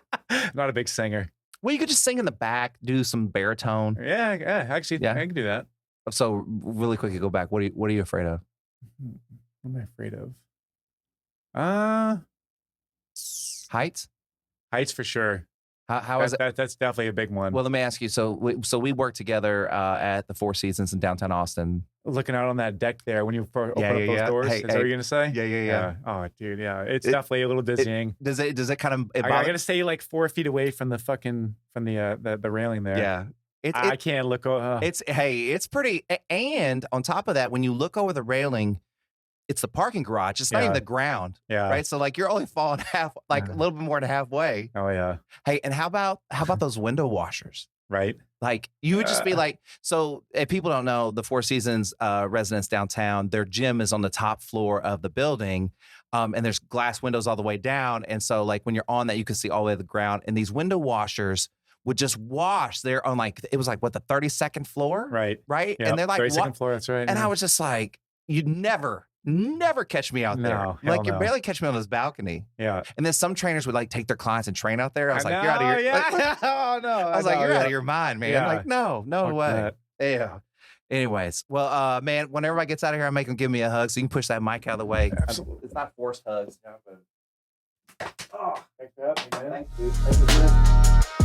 C: Not a big singer.
B: Well, you could just sing in the back, do some baritone.
C: Yeah, actually, I can do that.
B: So really quickly, go back. What are you afraid of?
C: What am I afraid of?
B: Heights?
C: Heights for sure.
B: How is it?
C: That's definitely a big one.
B: Well, let me ask you. So we worked together at the Four Seasons in downtown Austin.
C: Looking out on that deck there when you open up those doors. Is that what you're gonna say?
B: Yeah.
C: Oh, dude, yeah. It's definitely a little dizzying.
B: Does it kind of?
C: I gotta stay like 4 feet away from the railing there.
B: Yeah.
C: I can't look over.
B: It's pretty. And on top of that, when you look over the railing, it's the parking garage. It's not even the ground. Yeah. Right. So like you're only falling a little bit more than halfway.
C: Oh yeah.
B: Hey, and how about those window washers?
C: Right.
B: Like you would just be like, so if people don't know, the Four Seasons residents downtown, their gym is on the top floor of the building. And there's glass windows all the way down. And so like when you're on that, you can see all the way to the ground. And these window washers would just wash there on it was like what, the 32nd floor?
C: Right.
B: Right.
C: Yep.
B: And they're like
C: 32nd floor, that's right.
B: And I was just like, you'd never catch me out there. Like you barely catch me on this balcony.
C: Yeah.
B: And then some trainers would like take their clients and train out there. I was like, you're out of your you're out of your mind, man. Yeah. Like, no way. Yeah. Anyways, well, man, when everybody gets out of here, I make them give me a hug so you can push that mic out of the way.
C: Absolutely.
B: It's not forced hugs.
C: Oh, thanks for having me, man.
B: Thanks, dude.